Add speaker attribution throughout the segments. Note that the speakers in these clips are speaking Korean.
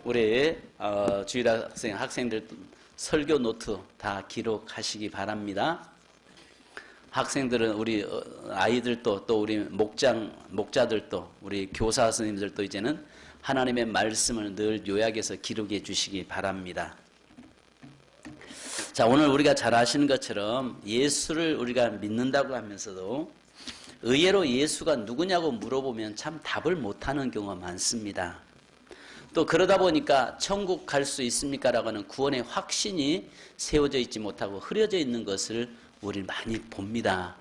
Speaker 1: 우리 주일학생 학생들 설교 노트 다 기록하시기 바랍니다. 학생들은 우리 아이들도 또 우리 목자들도 우리 교사 선생님들도 이제는 하나님의 말씀을 늘 요약해서 기록해 주시기 바랍니다. 자, 오늘 우리가 잘 아시는 것처럼 예수를 우리가 믿는다고 하면서도 의외로 예수가 누구냐고 물어보면 참 답을 못하는 경우가 많습니다. 또 그러다 보니까 천국 갈 수 있습니까? 라고 하는 구원의 확신이 세워져 있지 못하고 흐려져 있는 것을 우리 많이 봅니다.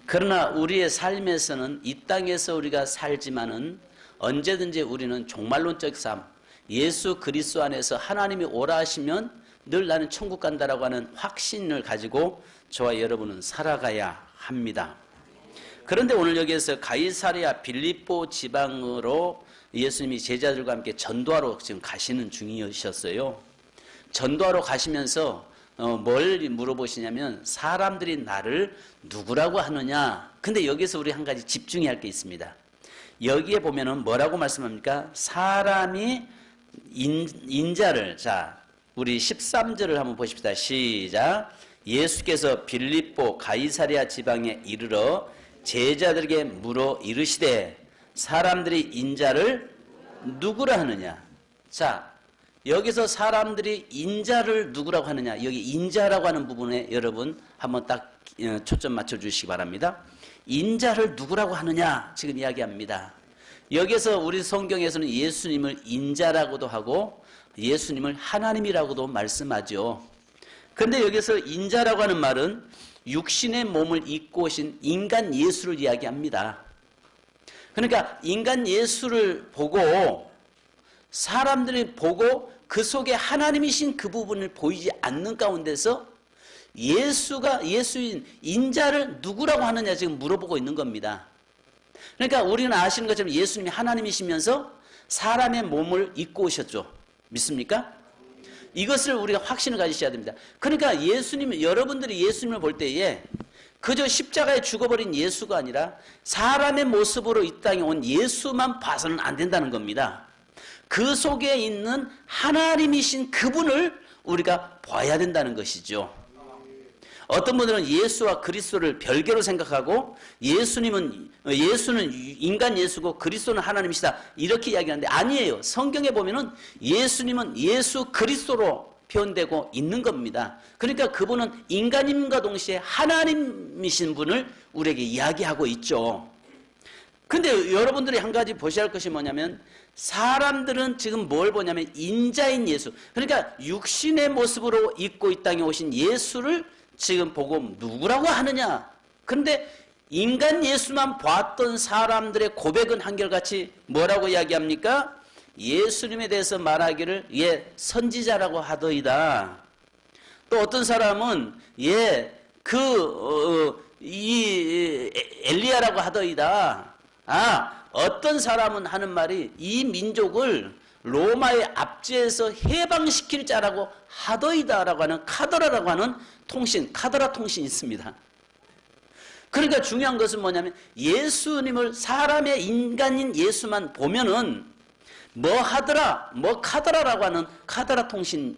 Speaker 1: 그러나 우리의 삶에서는 이 땅에서 우리가 살지만은 언제든지 우리는 종말론적 삶, 예수 그리스도 안에서 하나님이 오라 하시면 늘 나는 천국 간다라고 하는 확신을 가지고 저와 여러분은 살아가야 합니다. 그런데 오늘 여기에서 가이사랴 빌립보 지방으로 예수님이 제자들과 함께 전도하러 지금 가시는 중이셨어요. 전도하러 가시면서 뭘 물어보시냐면 사람들이 나를 누구라고 하느냐. 근데 여기서 우리 한 가지 집중해야 할 게 있습니다. 여기에 보면은 뭐라고 말씀합니까? 사람이 인자를, 자, 우리 13절을 한번 보십시다. 시작. 예수께서 빌립보 가이사랴 지방에 이르러 제자들에게 물어 이르시되 사람들이 인자를 누구라 하느냐. 자, 여기서 사람들이 인자를 누구라고 하느냐. 여기 인자라고 하는 부분에 여러분 한번 딱 초점 맞춰 주시기 바랍니다. 인자를 누구라고 하느냐 지금 이야기합니다. 여기서 우리 성경에서는 예수님을 인자라고도 하고 예수님을 하나님이라고도 말씀하죠. 그런데 여기서 인자라고 하는 말은 육신의 몸을 입고 오신 인간 예수를 이야기합니다. 그러니까 인간 예수를 보고 사람들이 보고 그 속에 하나님이신 그 부분을 보이지 않는 가운데서 예수인 인자를 누구라고 하느냐 지금 물어보고 있는 겁니다. 그러니까 우리는 아시는 것처럼 예수님이 하나님이시면서 사람의 몸을 입고 오셨죠. 믿습니까? 이것을 우리가 확신을 가지셔야 됩니다. 그러니까 여러분들이 예수님을 볼 때에 그저 십자가에 죽어버린 예수가 아니라 사람의 모습으로 이 땅에 온 예수만 봐서는 안 된다는 겁니다. 그 속에 있는 하나님이신 그분을 우리가 봐야 된다는 것이죠. 어떤 분들은 예수와 그리스도를 별개로 생각하고 예수는 인간 예수고 그리스도는 하나님이시다 이렇게 이야기하는데 아니에요. 성경에 보면은 예수님은 예수 그리스도로 표현되고 있는 겁니다. 그러니까 그분은 인간임과 동시에 하나님이신 분을 우리에게 이야기하고 있죠. 근데 여러분들이 한 가지 보셔야 할 것이 뭐냐면 사람들은 지금 뭘 보냐면 인자인 예수, 그러니까 육신의 모습으로 입고 이 땅에 오신 예수를 지금 보고 누구라고 하느냐. 그런데 인간 예수만 봤던 사람들의 고백은 한결같이 뭐라고 이야기합니까? 예수님에 대해서 말하기를 선지자라고 하더이다. 또 어떤 사람은 엘리야라고 하더이다. 어떤 사람은 하는 말이 이 민족을 로마의 압제에서 해방시킬 자라고 하더이다라고 하는 카더라라고 하는 통신, 카더라 통신이 있습니다. 그러니까 중요한 것은 뭐냐면 예수님을 사람의 인간인 예수만 보면은 뭐 하더라, 뭐 카더라라고 하는 카더라 통신에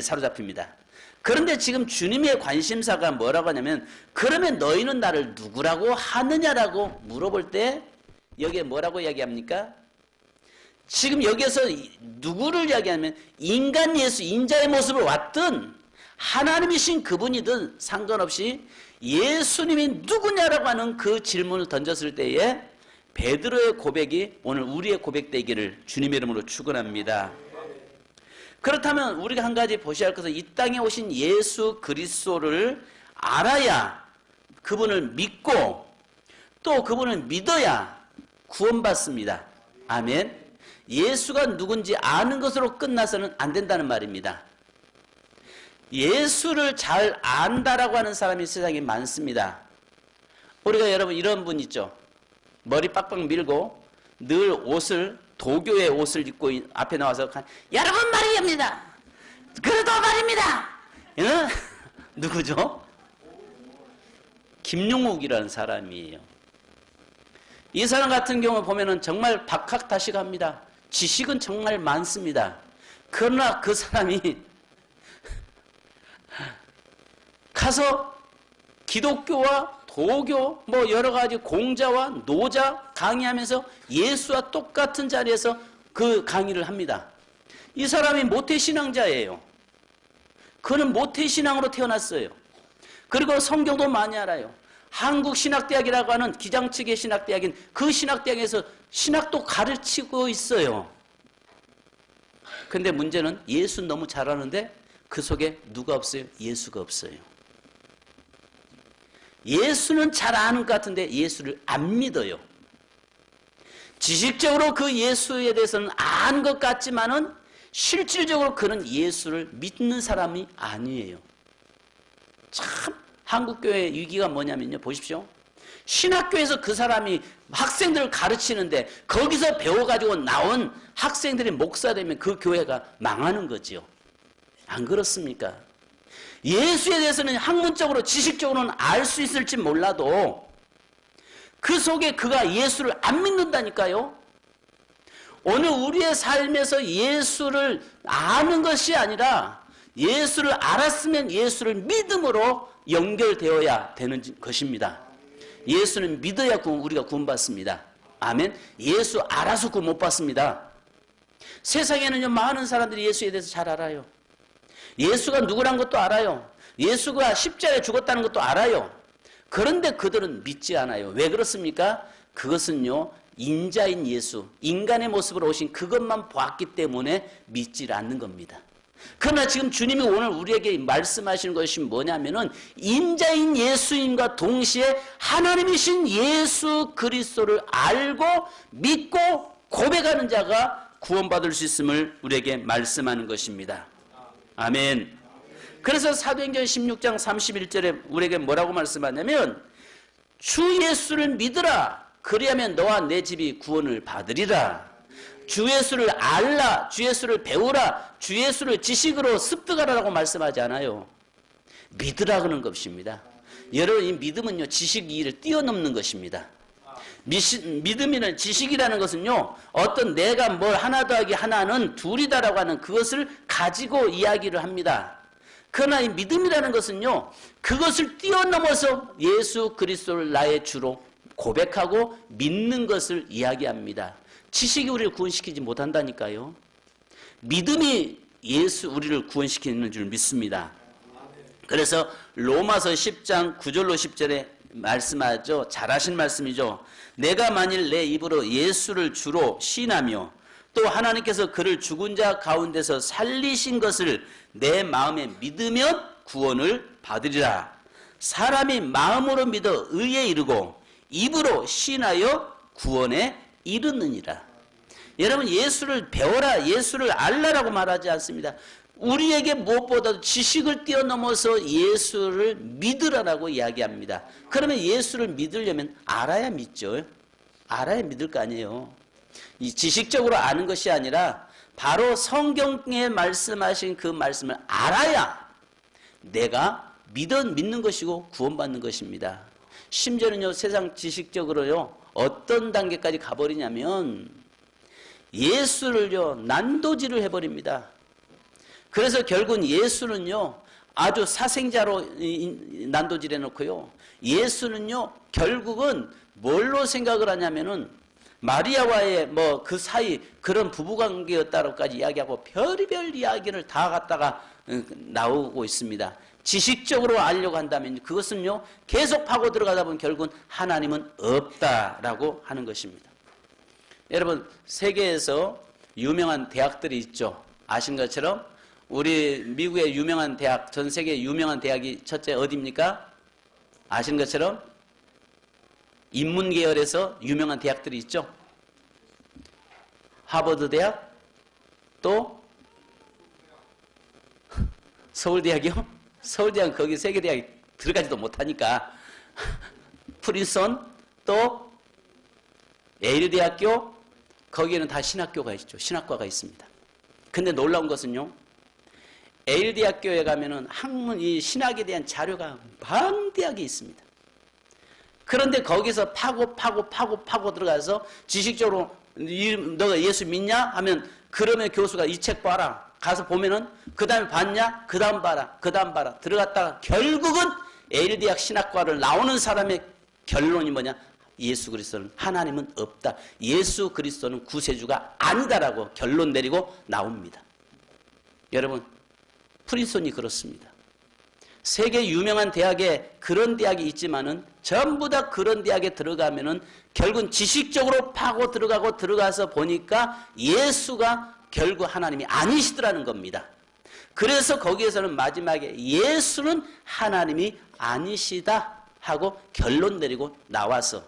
Speaker 1: 사로잡힙니다. 그런데 지금 주님의 관심사가 뭐라고 하냐면 그러면 너희는 나를 누구라고 하느냐라고 물어볼 때 여기에 뭐라고 이야기합니까? 지금 여기에서 누구를 이야기하면 인간 예수, 인자의 모습을 왔든 하나님이신 그분이든 상관없이 예수님이 누구냐라고 하는 그 질문을 던졌을 때에 베드로의 고백이 오늘 우리의 고백되기를 주님의 이름으로 축원합니다. 그렇다면 우리가 한 가지 보셔야 할 것은 이 땅에 오신 예수 그리스도를 알아야 그분을 믿고 또 그분을 믿어야 구원받습니다. 아멘. 예수가 누군지 아는 것으로 끝나서는 안 된다는 말입니다. 예수를 잘 안다라고 하는 사람이 세상에 많습니다. 우리가 여러분 이런 분 있죠. 머리 빡빡 밀고 늘 도교의 옷을 입고 앞에 나와서 여러분 말이옵니다. 그래도 말입니다. 누구죠? 김용욱이라는 사람이에요. 이 사람 같은 경우 보면은 정말 박학다식합니다. 지식은 정말 많습니다. 그러나 그 사람이 가서 기독교와 도교 뭐 여러 가지 공자와 노자 강의하면서 예수와 똑같은 자리에서 그 강의를 합니다. 이 사람이 모태신앙자예요. 그는 모태신앙으로 태어났어요. 그리고 성경도 많이 알아요. 한국신학대학이라고 하는 기장측의 신학대학인 그 신학대학에서 신학도 가르치고 있어요. 근데 문제는 예수는 너무 잘하는데 그 속에 누가 없어요? 예수가 없어요. 예수는 잘 아는 것 같은데 예수를 안 믿어요. 지식적으로 그 예수에 대해서는 아는 것 같지만은 실질적으로 그는 예수를 믿는 사람이 아니에요. 참 한국교회의 위기가 뭐냐면요. 보십시오. 신학교에서 그 사람이 학생들을 가르치는데 거기서 배워가지고 나온 학생들이 목사 되면 그 교회가 망하는 거지요. 안 그렇습니까? 예수에 대해서는 학문적으로 지식적으로는 알 수 있을지 몰라도 그 속에 그가 예수를 안 믿는다니까요. 오늘 우리의 삶에서 예수를 아는 것이 아니라 예수를 알았으면 예수를 믿음으로 연결되어야 되는 것입니다. 예수는 믿어야 우리가 구원받습니다. 아멘. 예수 알아서 구원 못 받습니다. 세상에는요 많은 사람들이 예수에 대해서 잘 알아요. 예수가 누구란 것도 알아요. 예수가 십자가에 죽었다는 것도 알아요. 그런데 그들은 믿지 않아요. 왜 그렇습니까? 그것은요 인자인 예수, 인간의 모습으로 오신 그것만 보았기 때문에 믿지 않는 겁니다. 그러나 지금 주님이 오늘 우리에게 말씀하시는 것이 뭐냐면은 인자인 예수님과 동시에 하나님이신 예수 그리스도를 알고 믿고 고백하는 자가 구원받을 수 있음을 우리에게 말씀하는 것입니다. 아멘. 그래서 사도행전 16장 31절에 우리에게 뭐라고 말씀하냐면 주 예수를 믿으라. 그리하면 너와 내 집이 구원을 받으리라. 주 예수를 알라. 주 예수를 배우라. 주 예수를 지식으로 습득하라라고 말씀하지 않아요. 믿으라 그러는 것입니다. 여러분 이 믿음은요 지식 이해를 뛰어넘는 것입니다. 믿음이라는 지식이라는 것은요 어떤 내가 뭘 하나 더하기 하나는 둘이다라고 하는 그것을 가지고 이야기를 합니다. 그러나 이 믿음이라는 것은요 그것을 뛰어넘어서 예수 그리스도를 나의 주로 고백하고 믿는 것을 이야기합니다. 지식이 우리를 구원시키지 못한다니까요. 믿음이 우리를 구원시키는 줄 믿습니다. 그래서 로마서 10장 9절로 10절에 말씀하죠. 잘하신 말씀이죠. 내가 만일 내 입으로 예수를 주로 시인하며 또 하나님께서 그를 죽은 자 가운데서 살리신 것을 내 마음에 믿으면 구원을 받으리라. 사람이 마음으로 믿어 의에 이르고 입으로 시인하여 구원에 이르느니라. 여러분 예수를 배워라 예수를 알라라고 말하지 않습니다. 우리에게 무엇보다도 지식을 뛰어넘어서 예수를 믿으라라고 이야기합니다. 그러면 예수를 믿으려면 알아야 믿죠. 알아야 믿을 거 아니에요. 이 지식적으로 아는 것이 아니라 바로 성경에 말씀하신 그 말씀을 알아야 내가 믿는 것이고 구원받는 것입니다. 심지어는요 세상 지식적으로요 어떤 단계까지 가버리냐면 예수를요 난도질을 해버립니다. 그래서 결국은 예수는요 아주 사생자로 난도질 해놓고요 예수는요 결국은 뭘로 생각을 하냐면은 마리아와의 뭐 그 사이 그런 부부관계였다고까지 이야기하고 별의별 이야기를 다 갖다가 나오고 있습니다. 지식적으로 알려고 한다면 그것은요 계속 파고 들어가다 보면 결국은 하나님은 없다라고 하는 것입니다. 여러분 세계에서 유명한 대학들이 있죠. 아신 것처럼 우리 미국의 유명한 대학, 전 세계 유명한 대학이 첫째 어디입니까? 아신 것처럼 인문 계열에서 유명한 대학들이 있죠. 하버드 대학, 또 서울대학이요? 서울대학은 거기 세계대학이 들어가지도 못하니까 프린스턴, 또 예일대학교, 거기에는 다 신학교가 있죠. 신학과가 있습니다. 근데 놀라운 것은요. 예일대학교에 가면은 이 신학에 대한 자료가 방대하게 있습니다. 그런데 거기서 파고 들어가서 지식적으로 너가 예수 믿냐? 하면 그러면 교수가 이 책 봐라. 가서 보면은 그 다음에 봤냐? 그 다음 봐라. 그 다음 봐라. 들어갔다가 결국은 예일대학 신학과를 나오는 사람의 결론이 뭐냐? 예수 그리스도는 하나님은 없다. 예수 그리스도는 구세주가 아니다라고 결론 내리고 나옵니다. 여러분, 프린스턴이 그렇습니다. 세계 유명한 대학에 그런 대학이 있지만은 전부 다 그런 대학에 들어가면은 결국은 지식적으로 파고 들어가서 보니까 예수가 결국 하나님이 아니시더라는 겁니다. 그래서 거기에서는 마지막에 예수는 하나님이 아니시다 하고 결론 내리고 나와서,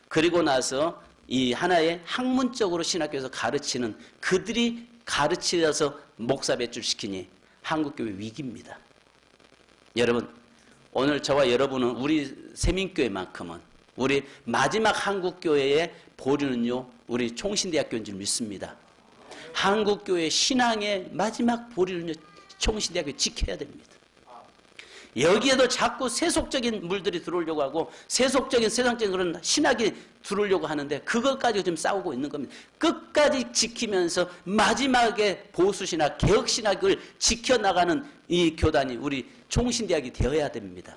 Speaker 1: 그리고 나서 이 하나의 학문적으로 신학교에서 가르치는 그들이 가르치려서 목사 배출시키니 한국교회 위기입니다. 여러분, 오늘 저와 여러분은 우리 세민교회만큼은 우리 마지막 한국교회의 보류는요, 우리 총신대학교인 줄 믿습니다. 한국교회 신앙의 마지막 보류는요, 총신대학교 지켜야 됩니다. 여기에도 자꾸 세속적인 물들이 들어오려고 하고 세속적인 세상적인 그런 신학이 들어오려고 하는데 그것까지 지금 싸우고 있는 겁니다. 끝까지 지키면서 마지막에 보수신학, 개혁신학을 지켜나가는 이 교단이 우리 총신대학이 되어야 됩니다.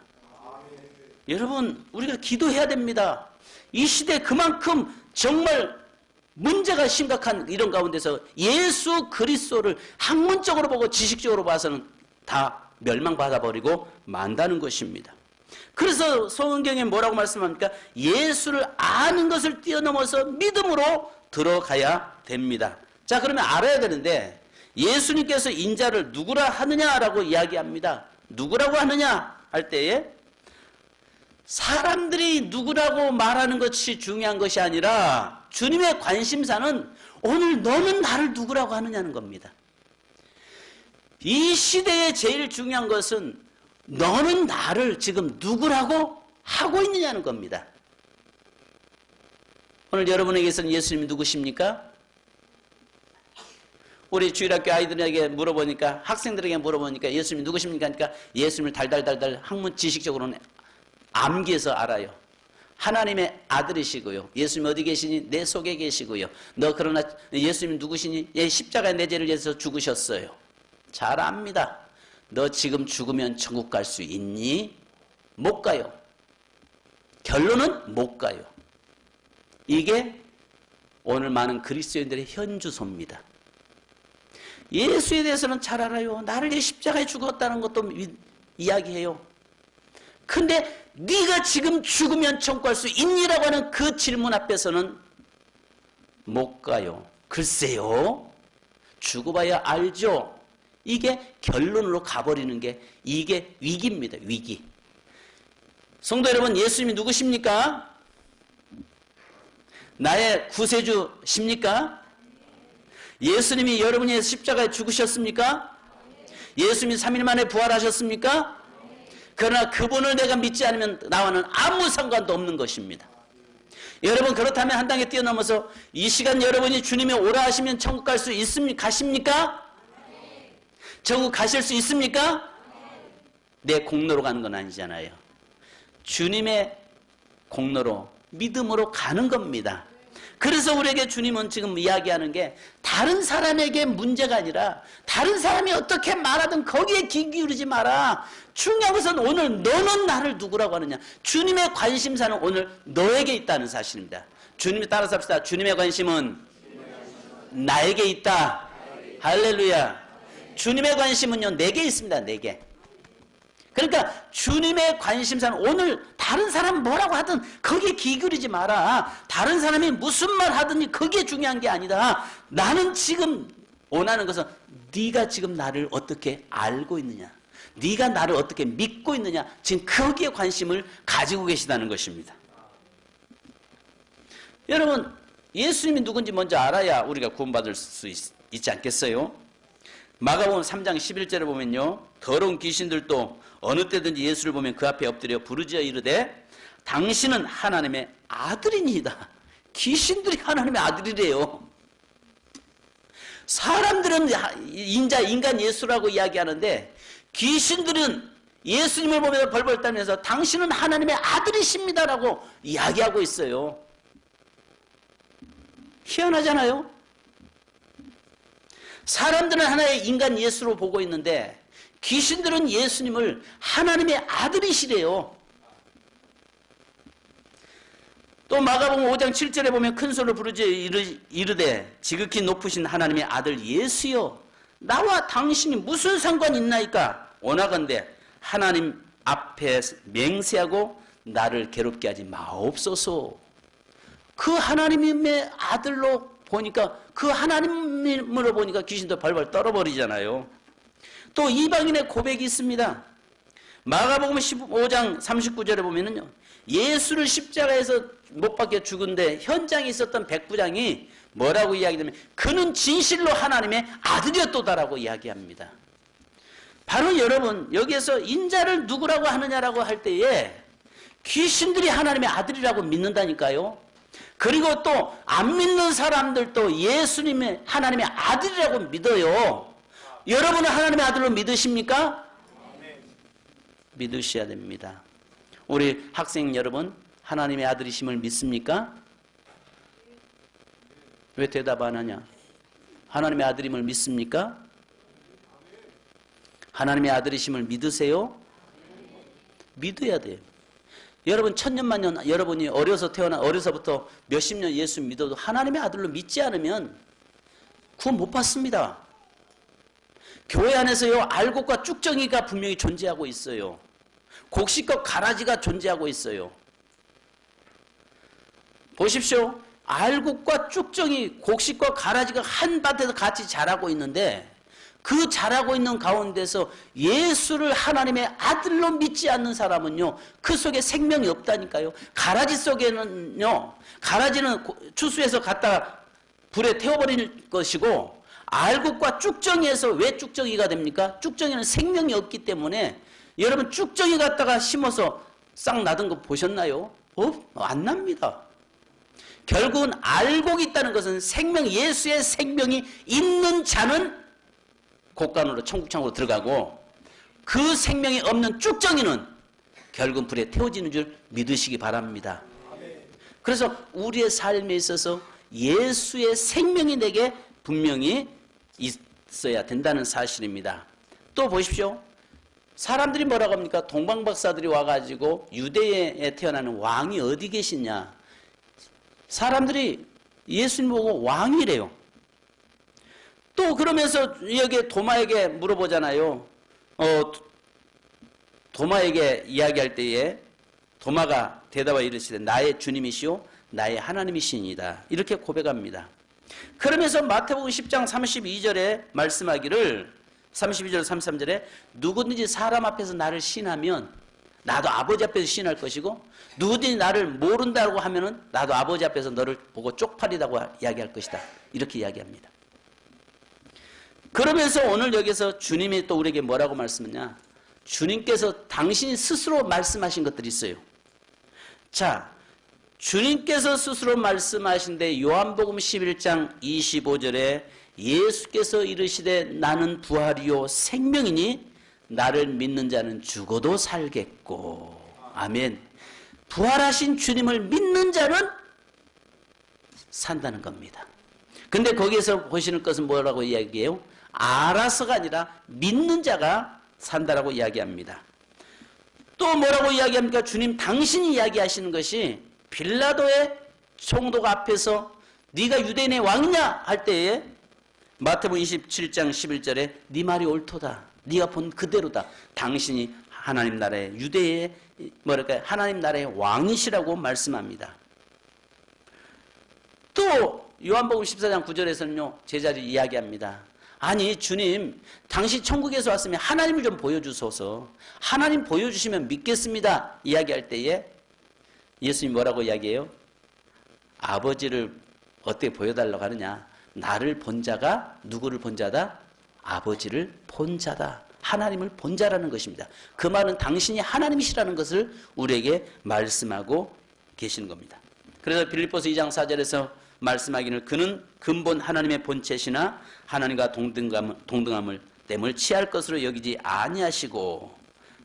Speaker 1: 여러분, 우리가 기도해야 됩니다. 이 시대 그만큼 정말 문제가 심각한 이런 가운데서 예수 그리스도를 학문적으로 보고 지식적으로 봐서는 다 멸망받아버리고 만다는 것입니다. 그래서 성경에 뭐라고 말씀합니까? 예수를 아는 것을 뛰어넘어서 믿음으로 들어가야 됩니다. 자, 그러면 알아야 되는데 예수님께서 인자를 누구라 하느냐라고 이야기합니다. 누구라고 하느냐 할 때에 사람들이 누구라고 말하는 것이 중요한 것이 아니라 주님의 관심사는 오늘 너는 나를 누구라고 하느냐는 겁니다. 이 시대에 제일 중요한 것은 너는 나를 지금 누구라고 하고 있느냐는 겁니다. 오늘 여러분에게서는 예수님이 누구십니까? 우리 주일학교 아이들에게 물어보니까, 학생들에게 물어보니까 예수님이 누구십니까? 그러니까 예수님을 달달달달 학문 지식적으로는 암기해서 알아요. 하나님의 아들이시고요. 예수님 어디 계시니? 내 속에 계시고요. 너 그러나 예수님이 누구시니? 예, 십자가에 내 죄를 위해서 죽으셨어요. 잘 압니다. 너 지금 죽으면 천국 갈 수 있니? 못 가요. 결론은 못 가요. 이게 오늘 많은 그리스도인들의 현주소입니다. 예수에 대해서는 잘 알아요. 나를 위해 십자가에 죽었다는 것도 이야기해요. 근데 네가 지금 죽으면 천국 갈 수 있니라고 하는 그 질문 앞에서는 못 가요. 글쎄요. 죽어봐야 알죠. 이게 결론으로 가버리는 게 이게 위기입니다. 위기. 성도 여러분, 예수님이 누구십니까? 나의 구세주십니까? 예수님이 여러분의 십자가에 죽으셨습니까? 예수님이 3일 만에 부활하셨습니까? 그러나 그분을 내가 믿지 않으면 나와는 아무 상관도 없는 것입니다. 여러분, 그렇다면 한 단계 뛰어넘어서 이 시간 여러분이 주님이 오라 하시면 천국 갈 수 있습니까? 가십니까? 천국 가실 수 있습니까? 내 공로로 가는 건 아니잖아요. 주님의 공로로, 믿음으로 가는 겁니다. 그래서 우리에게 주님은 지금 이야기하는 게 다른 사람에게 문제가 아니라 다른 사람이 어떻게 말하든 거기에 귀 기울이지 마라. 중요한 것은 오늘 너는 나를 누구라고 하느냐. 주님의 관심사는 오늘 너에게 있다는 사실입니다. 주님이 따라서 합시다. 주님의 관심은 나에게 있다. 할렐루야. 주님의 관심은요, 내게 있습니다. 내게. 그러니까 주님의 관심사는 오늘 다른 사람 뭐라고 하든 거기에 귀 기울이지 마라. 다른 사람이 무슨 말 하든지 그게 중요한 게 아니다. 나는 지금 원하는 것은 네가 지금 나를 어떻게 알고 있느냐, 네가 나를 어떻게 믿고 있느냐, 지금 거기에 관심을 가지고 계시다는 것입니다. 여러분, 예수님이 누군지 먼저 알아야 우리가 구원받을 수 있지 않겠어요? 마가복음 3장 11절에 보면요, 더러운 귀신들도 어느 때든지 예수를 보면 그 앞에 엎드려 부르짖어 이르되 당신은 하나님의 아들이니이다. 귀신들이 하나님의 아들이래요. 사람들은 인간 예수라고 이야기하는데 귀신들은 예수님을 보면서 벌벌 떨면서 당신은 하나님의 아들이십니다라고 이야기하고 있어요. 희한하잖아요. 사람들은 하나의 인간 예수로 보고 있는데 귀신들은 예수님을 하나님의 아들이시래요. 또 마가복음 5장 7절에 보면 큰 소리로 부르지 이르되 지극히 높으신 하나님의 아들 예수여 나와 당신이 무슨 상관이 있나이까? 원하건대 하나님 앞에 맹세하고 나를 괴롭게 하지 마옵소서. 그 하나님의 아들로 보니까 그 하나님으로 보니까 귀신도 발발 떨어버리잖아요. 또 이방인의 고백이 있습니다. 마가복음 15장 39절에 보면은요. 예수를 십자가에서 못 박혀 죽은데 현장에 있었던 백부장이 뭐라고 이야기하냐면 그는 진실로 하나님의 아들이었도다라고 이야기합니다. 바로 여러분 여기에서 인자를 누구라고 하느냐라고 할 때에 귀신들이 하나님의 아들이라고 믿는다니까요. 그리고 또 안 믿는 사람들도 예수님의 하나님의 아들이라고 믿어요. 여러분은 하나님의 아들로 믿으십니까? 믿으셔야 됩니다. 우리 학생 여러분 하나님의 아들이심을 믿습니까? 왜 대답 안 하냐? 하나님의 아들임을 믿습니까? 하나님의 아들이심을 믿으세요? 믿어야 돼요. 여러분 천년만년 여러분이 어려서부터 몇십 년 예수 믿어도 하나님의 아들로 믿지 않으면 구원 못 받습니다. 교회 안에서요 알곡과 쭉정이가 분명히 존재하고 있어요. 곡식과 가라지가 존재하고 있어요. 보십시오. 알곡과 쭉정이, 곡식과 가라지가 한 밭에서 같이 자라고 있는데 그 자라고 있는 가운데서 예수를 하나님의 아들로 믿지 않는 사람은요 그 속에 생명이 없다니까요. 가라지 속에는요 가라지는 추수해서 갖다가 불에 태워버릴 것이고 알곡과 쭉정이에서 왜 쭉정이가 됩니까? 쭉정이는 생명이 없기 때문에 여러분 쭉정이 갖다가 심어서 싹 나던 거 보셨나요? 안 납니다. 결국은 알곡이 있다는 것은 생명, 예수의 생명이 있는 자는 곡간으로 천국창으로 들어가고 그 생명이 없는 쭉정이는 결국 불에 태워지는 줄 믿으시기 바랍니다. 그래서 우리의 삶에 있어서 예수의 생명이 내게 분명히 있어야 된다는 사실입니다. 또 보십시오. 사람들이 뭐라고 합니까? 동방박사들이 와가지고 유대에 태어나는 왕이 어디 계시냐? 사람들이 예수님 보고 왕이래요. 또 그러면서 여기 도마에게 물어보잖아요. 도마에게 이야기할 때에 도마가 대답하여 이르시되 나의 주님이시오 나의 하나님이시니이다. 이렇게 고백합니다. 그러면서 마태복음 10장 32절에 말씀하기를 32절 33절에 누구든지 사람 앞에서 나를 신하면 나도 아버지 앞에서 신할 것이고 누구든지 나를 모른다고 하면은 나도 아버지 앞에서 너를 보고 쪽팔리다고 이야기할 것이다. 이렇게 이야기합니다. 그러면서 오늘 여기서 주님이 또 우리에게 뭐라고 말씀하냐? 주님께서 당신이 스스로 말씀하신 것들이 있어요. 자, 주님께서 스스로 말씀하신데 요한복음 11장 25절에 예수께서 이르시되 나는 부활이요 생명이니 나를 믿는 자는 죽어도 살겠고. 아멘. 부활하신 주님을 믿는 자는 산다는 겁니다. 근데 거기에서 보시는 것은 뭐라고 이야기해요? 알아서가 아니라 믿는 자가 산다라고 이야기합니다. 또 뭐라고 이야기합니까? 주님 당신이 이야기하시는 것이 빌라도의 총독 앞에서 네가 유대인의 왕이냐 할 때에 마태복음 27장 11절에 네 말이 옳도다. 네가 본 그대로다. 당신이 하나님 나라의 유대의 하나님 나라의 왕이시라고 말씀합니다. 또 요한복음 14장 9절에서는요. 제자들이 이야기합니다. 아니 주님 당신 천국에서 왔으면 하나님을 좀 보여주소서. 하나님 보여주시면 믿겠습니다. 이야기할 때에 예수님이 뭐라고 이야기해요? 아버지를 어떻게 보여달라고 하느냐? 나를 본 자가 누구를 본 자다? 아버지를 본 자다. 하나님을 본 자라는 것입니다. 그 말은 당신이 하나님이시라는 것을 우리에게 말씀하고 계시는 겁니다. 그래서 빌립보서 2장 4절에서 말씀하기를 그는 근본 하나님의 본체시나 하나님과 동등함을 땜을 취할 것으로 여기지 아니하시고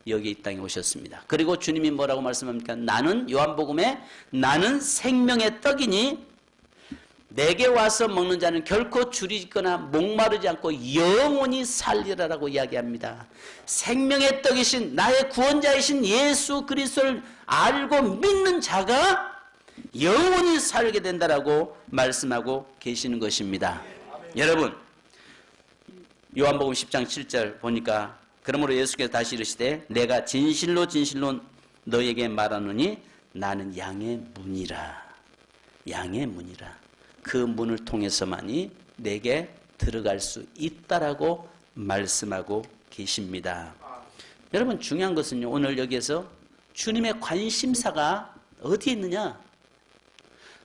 Speaker 1: 여기 이 땅에 오셨습니다. 그리고 주님이 뭐라고 말씀합니까? 나는 요한복음에 나는 생명의 떡이니 내게 와서 먹는 자는 결코 줄이거나 목마르지 않고 영원히 살리라라고 이야기합니다. 생명의 떡이신 나의 구원자이신 예수 그리스도를 알고 믿는 자가 영원히 살게 된다라고 말씀하고 계시는 것입니다. 여러분, 요한복음 10장 7절 보니까 그러므로 예수께서 다시 이르시되 내가 진실로 진실로 너에게 말하노니 나는 양의 문이라. 양의 문이라. 그 문을 통해서만이 내게 들어갈 수 있다라고 말씀하고 계십니다. 여러분, 중요한 것은요, 오늘 여기에서 주님의 관심사가 어디에 있느냐?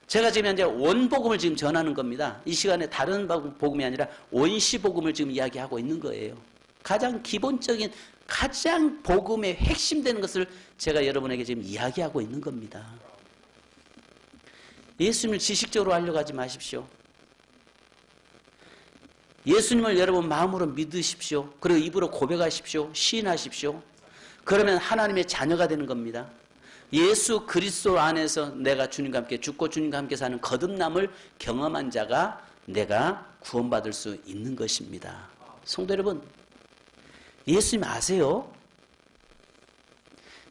Speaker 1: 제가 지금 현재 원복음을 지금 전하는 겁니다. 이 시간에 다른 복음이 아니라 원시복음을 지금 이야기하고 있는 거예요. 가장 기본적인, 가장 복음의 핵심되는 것을 제가 여러분에게 지금 이야기하고 있는 겁니다. 예수님을 지식적으로 하려고 하지 마십시오. 예수님을 여러분 마음으로 믿으십시오. 그리고 입으로 고백하십시오. 시인하십시오. 그러면 하나님의 자녀가 되는 겁니다. 예수 그리스도 안에서 내가 주님과 함께 죽고 주님과 함께 사는 거듭남을 경험한 자가 내가 구원받을 수 있는 것입니다. 성도 여러분, 예수님 아세요?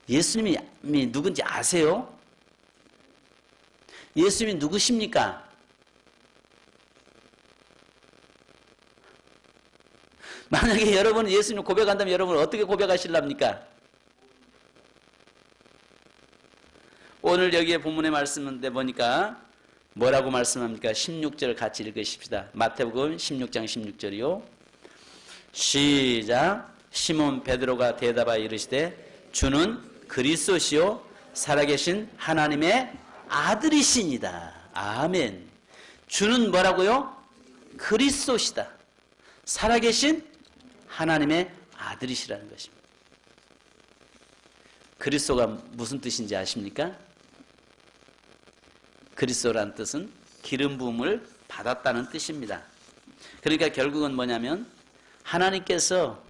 Speaker 1: 예수님이 누군지 아세요? 예수님이 누구십니까? 만약에 여러분 예수님 고백한다면 여러분 어떻게 고백하실랍니까? 오늘 여기에 본문의 말씀인데 보니까 뭐라고 말씀합니까? 16절 같이 읽으십시다. 마태복음 16장 16절이요. 시작. 시몬 베드로가 대답하여 이르시되 주는 그리스도시요 살아계신 하나님의 아들이시니다. 아멘. 주는 뭐라고요? 그리스도시다. 살아계신 하나님의 아들이시라는 것입니다. 그리스도가 무슨 뜻인지 아십니까? 그리스도라는 뜻은 기름 부음을 받았다는 뜻입니다. 그러니까 결국은 뭐냐면 하나님께서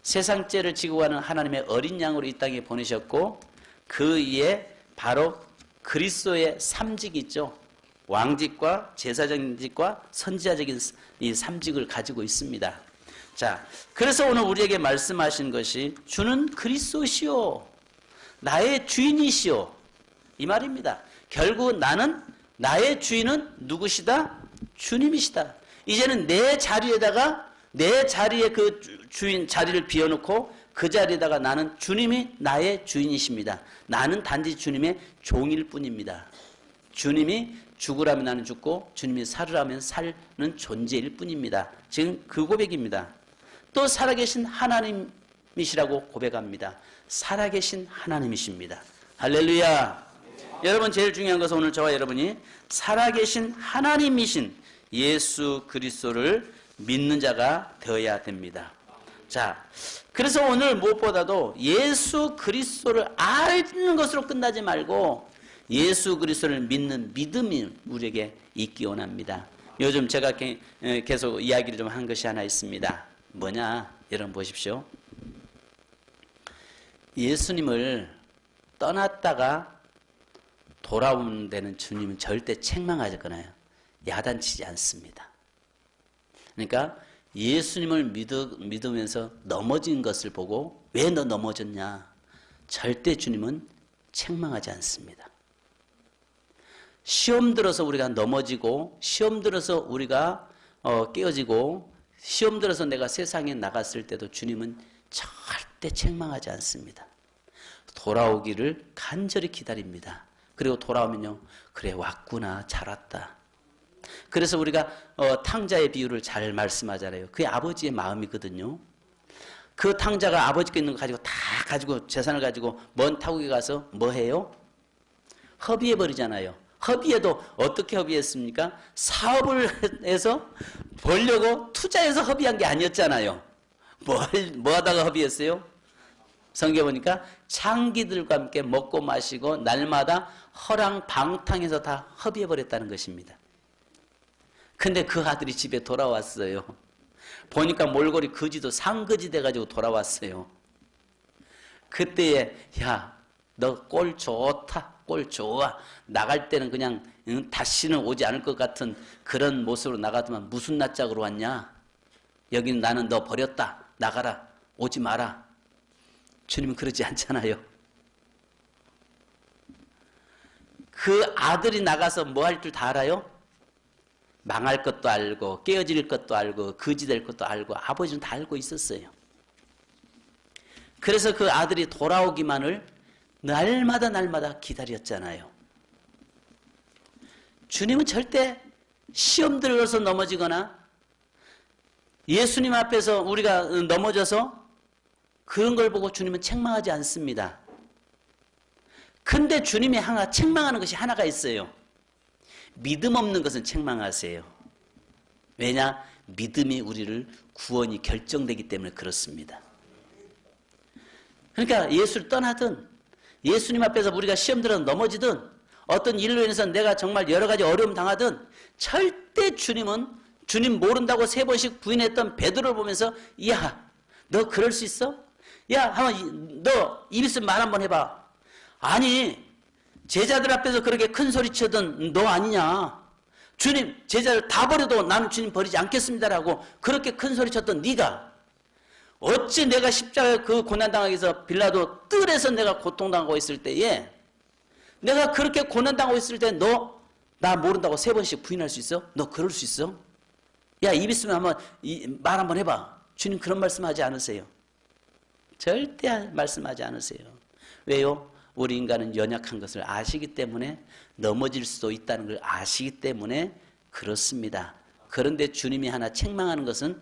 Speaker 1: 세상 죄를 지고 가는 하나님의 어린 양으로 이 땅에 보내셨고 그 위에 바로 그리스도의 삼직이 있죠. 왕직과 제사적인 직과 선지자적인 이 삼직을 가지고 있습니다. 자, 그래서 오늘 우리에게 말씀하신 것이 주는 그리스도시요 나의 주인이시요 이 말입니다. 결국 나의 주인은 누구시다? 주님이시다. 이제는 내 자리에다가 내 자리에 그 주인 자리를 비워놓고 그 자리에다가 나는 주님이 나의 주인이십니다. 나는 단지 주님의 종일 뿐입니다. 주님이 죽으라면 나는 죽고 주님이 살으라면 사는 존재일 뿐입니다. 지금 그 고백입니다. 또 살아계신 하나님이시라고 고백합니다. 살아계신 하나님이십니다. 할렐루야. 여러분 제일 중요한 것은 오늘 저와 여러분이 살아계신 하나님이신 예수 그리스도를 믿는 자가 되어야 됩니다. 자, 그래서 오늘 무엇보다도 예수 그리스도를 아는 것으로 끝나지 말고 예수 그리스도를 믿는 믿음이 우리에게 있기 원합니다. 요즘 제가 계속 이야기를 좀 한 것이 하나 있습니다. 뭐냐? 여러분 보십시오. 예수님을 떠났다가 돌아오는 데는 주님은 절대 책망하거나 야단치지 않습니다. 그러니까 예수님을 믿으면서 넘어진 것을 보고 왜 너 넘어졌냐? 절대 주님은 책망하지 않습니다. 시험 들어서 우리가 넘어지고 시험 들어서 우리가 깨어지고 시험 들어서 내가 세상에 나갔을 때도 주님은 절대 책망하지 않습니다. 돌아오기를 간절히 기다립니다. 그리고 돌아오면요, 그래 왔구나, 잘 왔다. 그래서 우리가 탕자의 비유를 잘 말씀하잖아요. 그게 아버지의 마음이거든요. 그 탕자가 아버지께 있는 거 가지고 다 가지고 재산을 가지고 먼 타국에 가서 뭐 해요? 허비해 버리잖아요. 허비해도 어떻게 허비했습니까? 사업을 해서 벌려고 투자해서 허비한 게 아니었잖아요. 뭐 하다가 허비했어요? 성경에 보니까 창기들과 함께 먹고 마시고 날마다 허랑방탕해서 다 허비해버렸다는 것입니다. 근데 그 아들이 집에 돌아왔어요. 보니까 몰골이 거지도 상거지 돼가지고 돌아왔어요. 그때에 야, 너 꼴 좋다. 꼴 좋아. 나갈 때는 그냥 다시는 오지 않을 것 같은 그런 모습으로 나가더만 무슨 낯짝으로 왔냐? 여기는 나는 너 버렸다. 나가라. 오지 마라. 주님은 그러지 않잖아요. 그 아들이 나가서 뭐 할 줄 다 알아요? 망할 것도 알고 깨어질 것도 알고 거지 될 것도 알고 아버지는 다 알고 있었어요. 그래서 그 아들이 돌아오기만을 날마다 기다렸잖아요. 주님은 절대 시험 들어서 넘어지거나 예수님 앞에서 우리가 넘어져서 그런 걸 보고 주님은 책망하지 않습니다. 근데 주님이 책망하는 것이 하나가 있어요. 믿음 없는 것은 책망하세요. 왜냐? 믿음이 우리를 구원이 결정되기 때문에 그렇습니다. 그러니까 예수를 떠나든 예수님 앞에서 우리가 시험 들어 넘어지든 어떤 일로 인해서 내가 정말 여러 가지 어려움 당하든 절대 주님은 주님 모른다고 3번씩 부인했던 베드로를 보면서 야, 너 그럴 수 있어? 야, 한번 너 입 있으면 말 한번 해봐. 아니, 제자들 앞에서 그렇게 큰 소리 치던 너 아니냐? 주님, 제자들 다 버려도 나는 주님 버리지 않겠습니다라고 그렇게 큰 소리 쳤던 네가 어찌 내가 십자가에 그 고난당하기 위해서 빌라도 뜰에서 내가 고통당하고 있을 때에 내가 그렇게 고난당하고 있을 때 너 나 모른다고 3번씩 부인할 수 있어? 너 그럴 수 있어? 야, 입 있으면 한번 말 한번 해봐. 주님 그런 말씀하지 않으세요. 절대 말씀하지 않으세요. 왜요? 우리 인간은 연약한 것을 아시기 때문에 넘어질 수도 있다는 걸 아시기 때문에 그렇습니다. 그런데 주님이 하나 책망하는 것은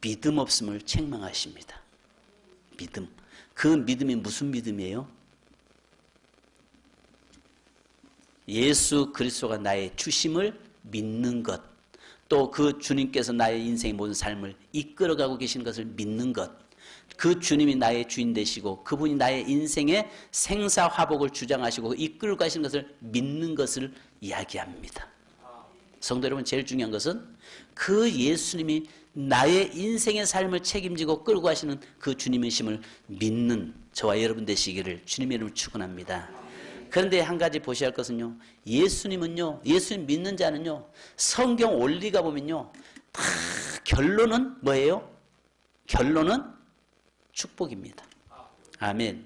Speaker 1: 믿음 없음을 책망하십니다. 믿음. 그 믿음이 무슨 믿음이에요? 예수 그리스도가 나의 주심을 믿는 것. 또 그 주님께서 나의 인생의 모든 삶을 이끌어가고 계신 것을 믿는 것. 그 주님이 나의 주인 되시고 그분이 나의 인생의 생사화복을 주장하시고 이끌고 가시는 것을 믿는 것을 이야기합니다. 성도 여러분, 제일 중요한 것은 그 예수님이 나의 인생의 삶을 책임지고 끌고 가시는 그 주님이심을 믿는 저와 여러분 되시기를 주님의 이름으로 축원합니다. 그런데 한 가지 보셔야 할 것은요, 예수님은요, 예수님 믿는 자는요, 성경 원리가 보면요, 다 결론은 뭐예요? 결론은 축복입니다. 아멘.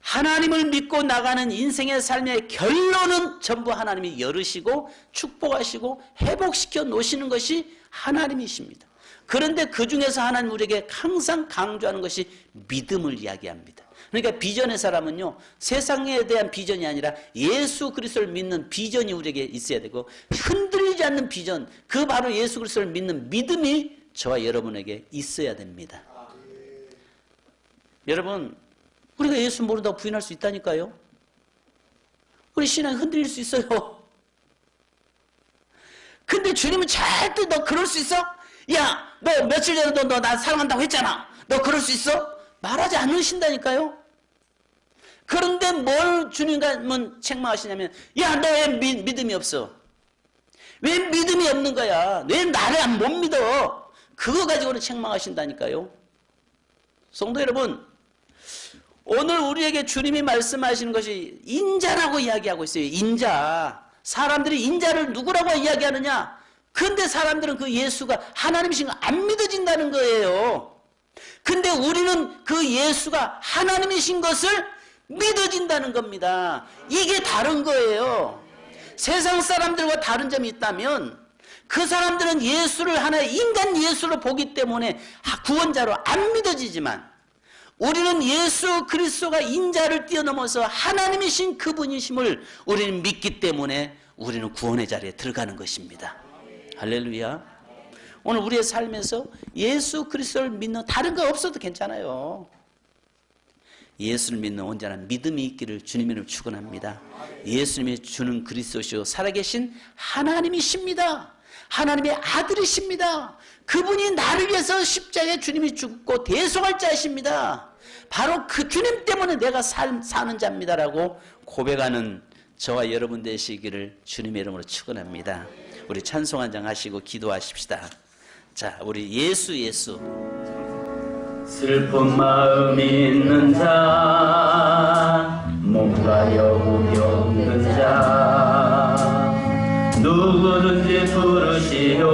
Speaker 1: 하나님을 믿고 나가는 인생의 삶의 결론은 전부 하나님이 열으시고 축복하시고 회복시켜 놓으시는 것이 하나님이십니다. 그런데 그 중에서 하나님 우리에게 항상 강조하는 것이 믿음을 이야기합니다. 그러니까 비전의 사람은요, 세상에 대한 비전이 아니라 예수 그리스도를 믿는 비전이 우리에게 있어야 되고 흔들리지 않는 비전, 그 바로 예수 그리스도를 믿는 믿음이 저와 여러분에게 있어야 됩니다. 여러분, 우리가 예수 모른다고 부인할 수 있다니까요. 우리 신앙이 흔들릴 수 있어요. 근데 주님은 절대 너 그럴 수 있어? 야, 너 며칠 전에도 너 나 사랑한다고 했잖아. 너 그럴 수 있어? 말하지 않으신다니까요. 그런데 뭘 주님은 책망하시냐면, 야, 너 왜 믿음이 없어? 왜 믿음이 없는 거야? 왜 나를 못 믿어? 그거 가지고는 책망하신다니까요. 성도 여러분, 오늘 우리에게 주님이 말씀하시는 것이 인자라고 이야기하고 있어요. 인자. 사람들이 인자를 누구라고 이야기하느냐? 근데 사람들은 그 예수가 하나님이신 거 안 믿어진다는 거예요. 근데 우리는 그 예수가 하나님이신 것을 믿어진다는 겁니다. 이게 다른 거예요. 세상 사람들과 다른 점이 있다면 그 사람들은 예수를 하나의 인간 예수로 보기 때문에 구원자로 안 믿어지지만 우리는 예수 그리스도가 인자를 뛰어넘어서 하나님이신 그분이심을 우리는 믿기 때문에 우리는 구원의 자리에 들어가는 것입니다. 할렐루야. 오늘 우리의 삶에서 예수 그리스도를 믿는 다른 거 없어도 괜찮아요. 예수를 믿는 온전한 믿음이 있기를 주님으로 축원합니다. 예수님이 주는 그리스도시요 살아계신 하나님이십니다. 하나님의 아들이십니다. 그분이 나를 위해서 십자가에 주님이 죽고 대속할 자이십니다. 바로 그 주님 때문에 내가 사는 자입니다라고 고백하는 저와 여러분 되시기를 주님의 이름으로 축원합니다. 우리 찬송 한 장 하시고 기도하십시다. 자, 우리 예수 슬픈 마음 있는 자 누가 영혼이 없는 자 누구든지 부르시오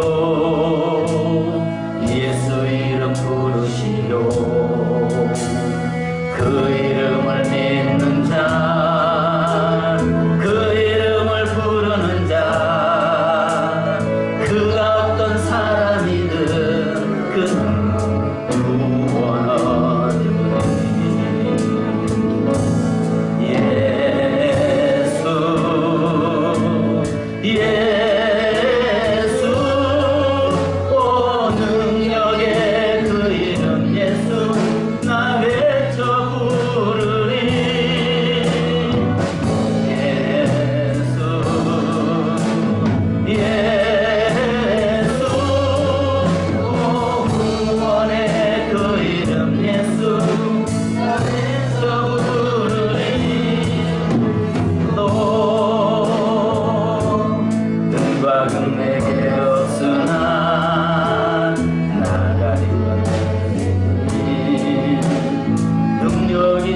Speaker 1: 예수 이름 부르시오 그 이름을 믿는 자 그 이름을 부르는 자 그가 어떤 사람이든 그는 구원하리니 예수 예수 오 능력의 그 이름 예수 나 외쳐 부르리 예수 예수 오 구원의 그 이름 예수 나 외쳐 부르리 또 등과 금 내게 없으나 나가리와 능력이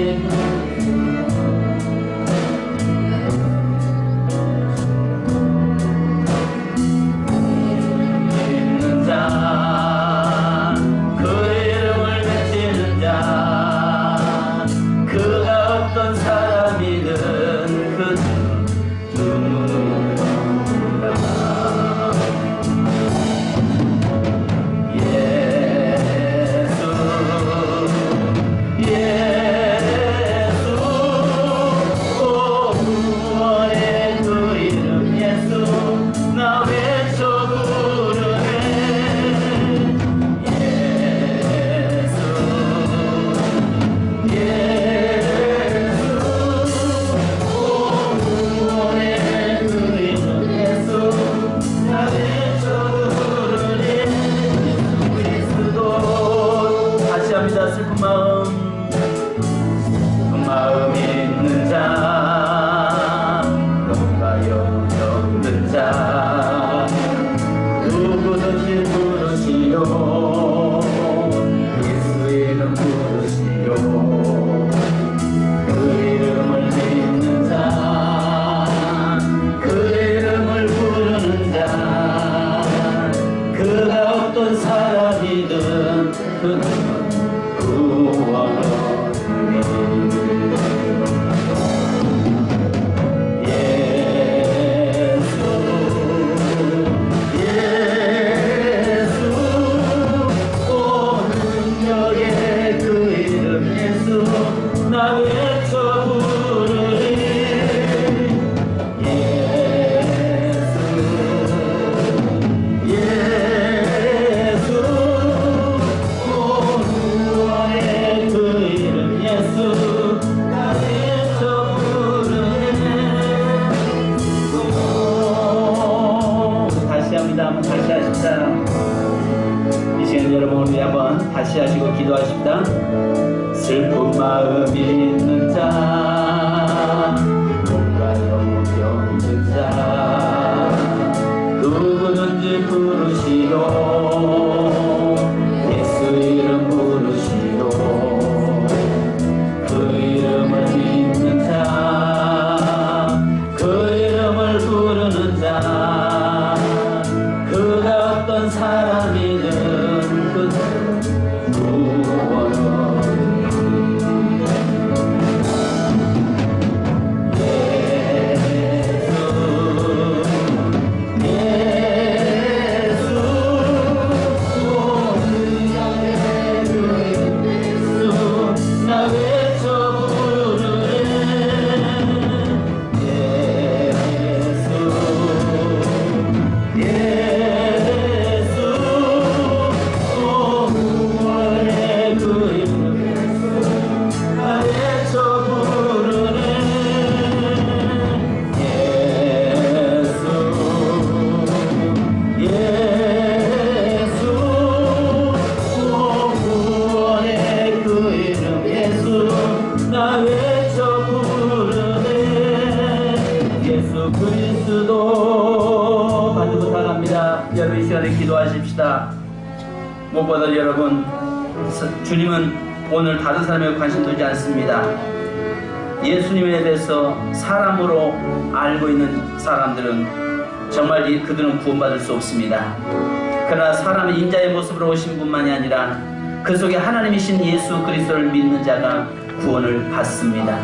Speaker 1: 있는 자 그 이름을 외치는 자 그가 어떤 사람이든 그는 누구나 예수 예수 오 구원의 그 이름 예수 나 외쳐 부르네 예수 예수 오 구원의 그 이름 예수 나 외쳐 부르네 그리스도 다시 합니다 슬픈 마음 그 마음 있는 자 누가 영혼이 없는 자 누구든지 부르시오 예수 이름 부르시오 그 이름을 믿는 자 그 이름을 부르는 자 그가 어떤 사람이든 그는 구원하리니 예수 예수 오 능력의 그 이름 예수 나 외쳐 부르리 예수 예수 오 구원의 그 이름 예수 나 외쳐 부르네 다시 합니다 한번 다시 하십시다 이 시간 여러분을 위해 한번 다시 하시고 기도하십시다 슬픈 마음 있는 자 누가 영혼이 없는 자 누구든지 부르시오 예수 이름 부르시오 그 이름을 믿는 자 그 이름을 부르는 자 그가 어떤 사람이든 그는 구원하리니 예수 오 능력의 그 이름 예수 나 외쳐 부르네 예수 예수 오 구원의 그 이름 예수 나 외쳐 부르네 예수 예수 오 구원의 그 이름 예수 나 외쳐 부르네 예수 그리스도 받지 못합니다 여러분 이 시간에 기도하십시다 무엇보다 여러분 주님은 오늘 다른 사람에게 관심 두지 않습니다 예수님에 대해서 사람으로 알고 있는 사람들은 정말 그들은 구원받을 수 없습니다. 그러나 사람의 인자의 모습으로 오신 분만이 아니라 그 속에 하나님이신 예수 그리스도를 믿는 자가 구원을 받습니다.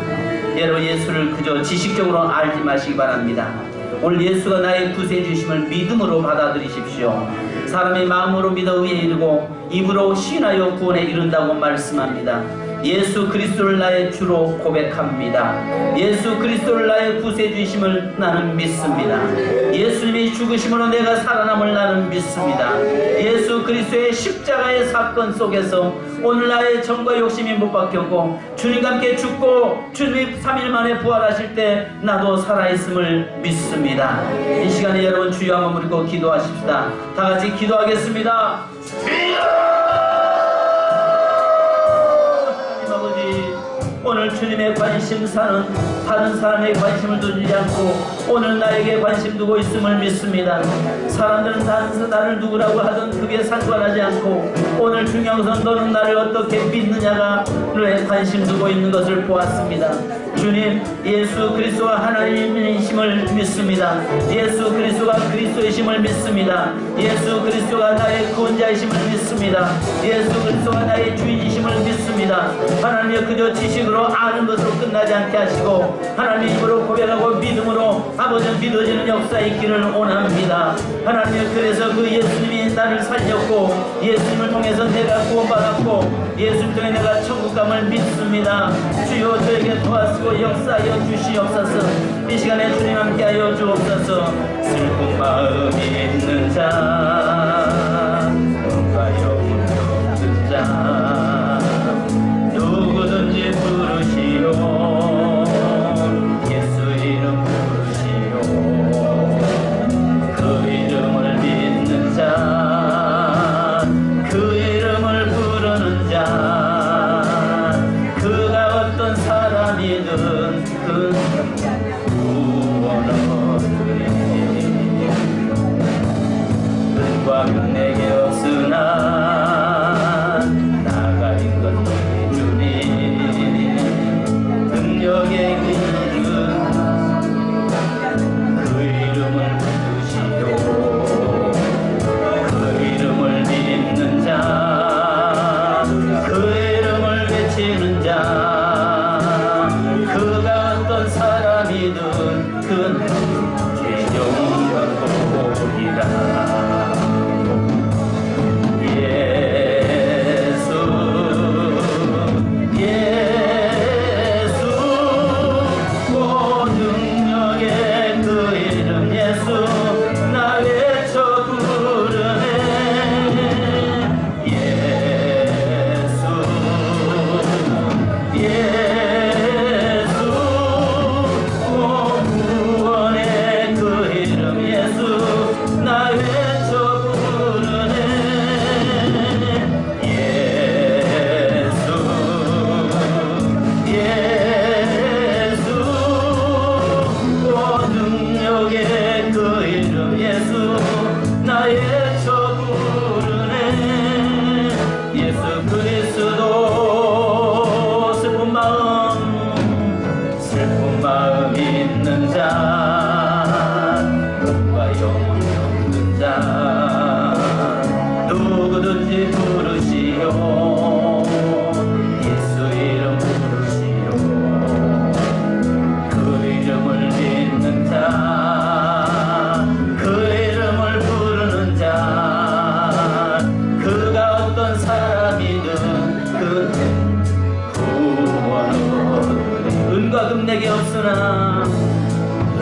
Speaker 1: 여러분, 예수를 그저 지식적으로 알지 마시기 바랍니다. 오늘 예수가 나의 구세주심을 믿음으로 받아들이십시오. 사람의 마음으로 믿어 의에 이르고 입으로 시인하여 구원에 이른다고 말씀합니다. 예수 그리스도를 나의 주로 고백합니다. 예수 그리스도를 나의 구세주이심을 나는 믿습니다. 예수님이 죽으심으로 내가 살아남을 나는 믿습니다. 예수 그리스도의 십자가의 사건 속에서 오늘 나의 정과 욕심이 못 박혔고 주님과 함께 죽고 주님이 3일 만에 부활하실 때 나도 살아있음을 믿습니다. 이 시간에 여러분 주여 한번 부르고 기도하십시다. 다같이 기도하겠습니다. 오늘 주님의 관심사는 다른 사람의 관심을 두지 않고 오늘 나에게 관심 두고 있음을 믿습니다. 사람들은 나를 누구라고 하든 그게 상관하지 않고 오늘 중요한 것은 너는 나를 어떻게 믿느냐가 너의 관심 두고 있는 것을 보았습니다. 주님, 예수 그리스도가 하나님이심을 믿습니다. 예수 그리스도가 그리스도이심을 믿습니다. 예수 그리스도가 나의 구원자이심을 믿습니다. 예수 그리스도가 나의 주인이심을 믿습니다. 하나님의 그저 지식으로 아는 것으로 끝나지 않게 하시고 하나님 입으로 고백하고 믿음으로 아버지 믿어지는 역사 있기를 원합니다. 하나님, 그래서 그 예수님이 나를 살렸고 예수님을 통해서 내가 구원받았고 예수님 통해 내가 천국감을 믿습니다. 주여 저에게 도와주고 역사하여 주시옵소서. 이 시간에 주님 함께하여 주옵소서. 슬픈 마음이 있는 자 누가 영혼 없는 자 누구든지 부르시오. 예수 이름 부르시오. 그 이름을 믿는 자, 그 이름을 부르는 자, 그가 어떤 사람이든 그 구원을 얻으리. 은과 금 내게 없으나 나가린 것 너희 주님. 능력의 이름 그 이름을 부르시오. 그 이름을 믿는 자, 그 이름을 외치는 자, 그가 어떤 사람이든 그 죄종을 보리라.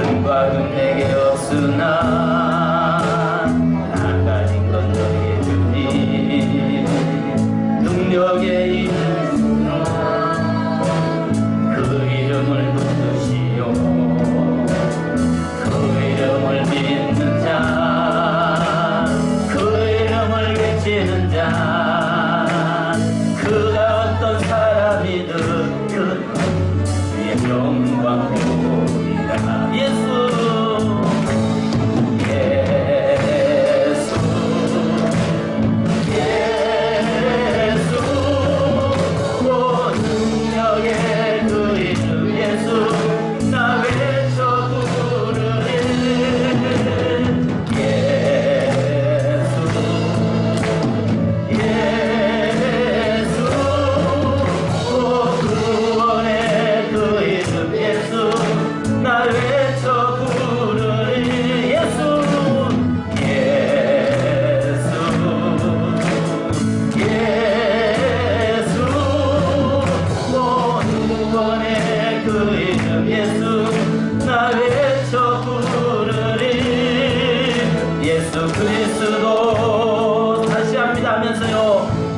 Speaker 1: 은과 금 내게 없으나 나가진 건 너의 주님. 능력의 이름 그 이름을 부르시오. 그 이름을 믿는 자, 그 이름을 외치는 자, 그가 어떤 사람이든 그 영광 보리라. 예수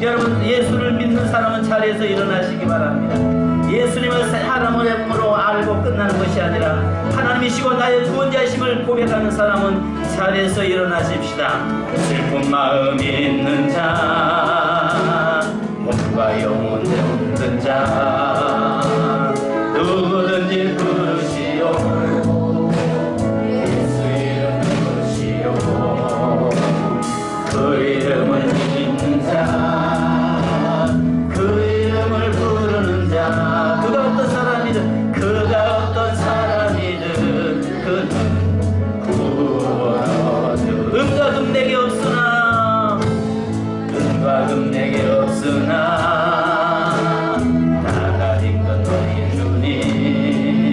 Speaker 1: 여러분, 예수를 믿는 사람은 자리에서 일어나시기 바랍니다. 예수님을 사람의 몸으로 알고 끝나는 것이 아니라 하나님이시고 나의 구원자이심을 고백하는 사람은 자리에서 일어나십시다. 슬픈 마음 있는 자, 몸과 영혼 없는 자, 누구든지 부르시오. 예수 이름 부르시오. 그 이름을 믿는 자, 그 이름을 부르는 자, 그가 어떤 사람이든, 그가 어떤 사람이든 그는 구원 얻으. 은과 금 내게 없으나, 은과 금 내게 없으나 다 가진 건 너희 주님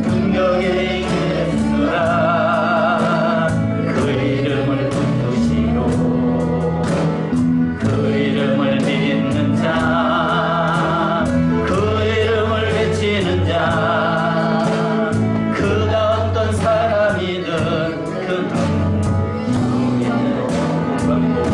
Speaker 1: 긍휼에 예수라. 그 이름을 부르시오. 그 이름을 믿는 자, 그 이름을 외치는 자, 그가 어떤 사람이든 그는 주님을 부른다.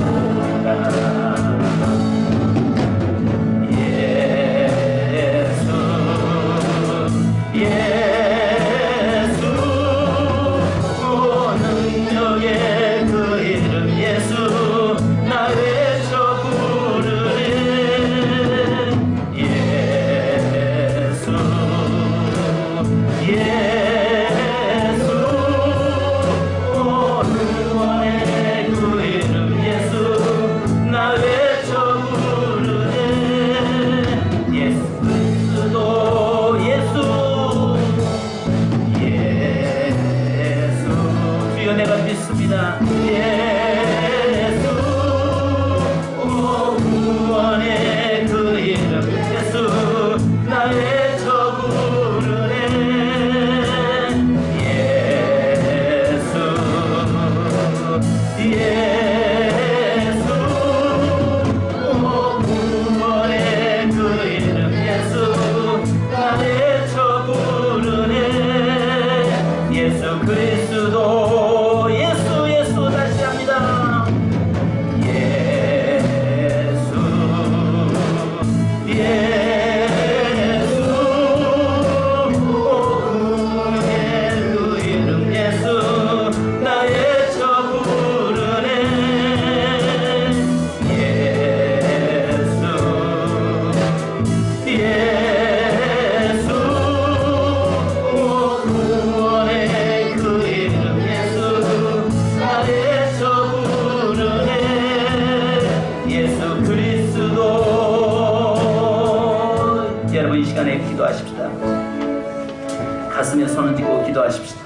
Speaker 1: 가슴에 손을 얹고 기도하십시다.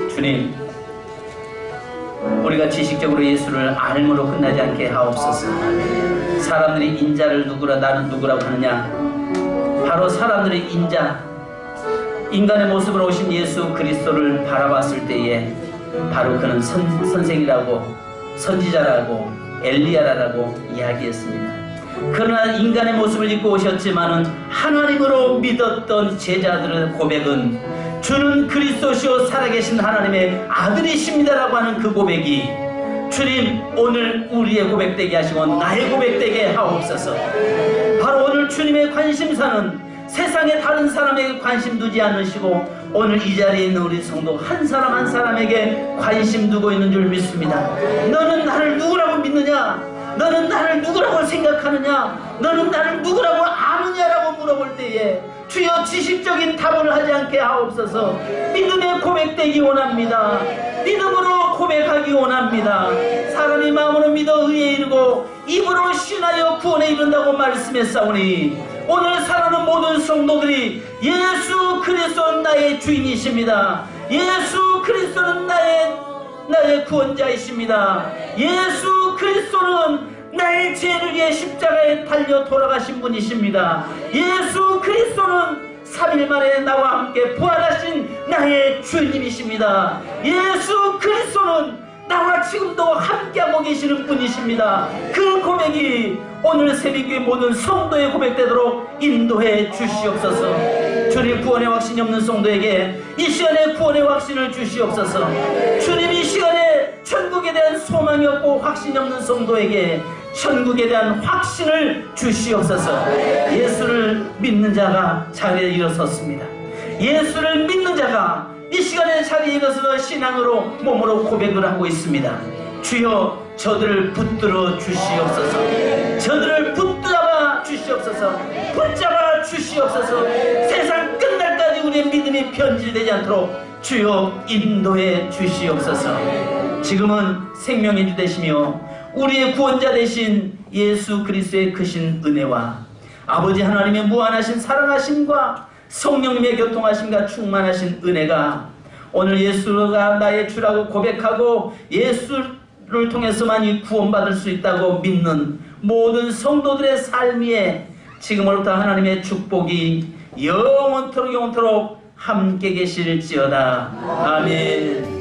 Speaker 1: 주님, 우리가 지식적으로 예수를 알므로 끝나지 않게 하옵소서. 사람들이 인자를 누구라 나는 누구라고 하느냐? 바로 사람들의 인자, 인간의 모습으로 오신 예수 그리스도를 바라봤을 때에 바로 그는 선생이라고, 선지자라고, 엘리야라고 이야기했습니다. 그러나 인간의 모습을 입고 오셨지만은 하나님으로 믿었던 제자들의 고백은 주는 그리스도시요 살아계신 하나님의 아들이십니다라고 하는 그 고백이 주님 오늘 우리의 고백되게 하시고 나의 고백되게 하옵소서. 바로 오늘 주님의 관심사는 세상의 다른 사람에게 관심 두지 않으시고 오늘 이 자리에 있는 우리 성도 한 사람 한 사람에게 관심 두고 있는 줄 믿습니다. 너는 나를 누구라고 믿느냐? 너는 나를 누구라고 생각하느냐? 너는 나를 누구라고 아느냐라고 물어볼 때에 주여 지식적인 답을 하지 않게 하옵소서. 믿음의 고백되기 원합니다. 믿음으로 고백하기 원합니다. 사람이 마음으로 믿어 의에 이르고 입으로 신하여 구원에 이른다고 말씀했사오니 오늘 살아가는 모든 성도들이 예수 그리스도 나의 주인이십니다. 예수 그리스도는 나의 구원자이십니다. 예수 그리스도는 나의 죄를 위해 십자가에 달려 돌아가신 분이십니다. 예수 그리스도는 3일 만에 나와 함께 부활하신 나의 주님이십니다. 예수 그리스도는 나와 지금도 함께하고 계시는 분이십니다. 그 고백이 오늘 새벽교회 모든 성도의 고백되도록 인도해 주시옵소서. 주님 구원의 확신이 없는 성도에게 이 시간에 구원의 확신을 주시옵소서. 주님 이 시간에
Speaker 2: 천국에 대한 소망이 없고 확신이 없는 성도에게 천국에 대한 확신을 주시옵소서. 예수를 믿는 자가 자리에 일어섰습니다. 예수를 믿는 자가 이 시간에 자리에 일어서서 신앙으로 몸으로 고백을 하고 있습니다. 주여 저들을 붙들어 주시옵소서. 저들을 붙잡아 주시옵소서. 붙잡아 주시옵소서. 세상 끝날까지 우리의 믿음이 변질되지 않도록 주여 인도해 주시옵소서. 지금은 생명의 주 되시며 우리의 구원자 되신 예수 그리스도의 크신 은혜와 아버지 하나님의 무한하신 사랑하심과 성령님의 교통하심과 충만하신 은혜가 오늘 예수가 나의 주라고 고백하고 예수를 통해서만이 구원받을 수 있다고 믿는 모든 성도들의 삶 위에 지금으로부터 하나님의 축복이 영원토록 함께 계실지어다. 아멘.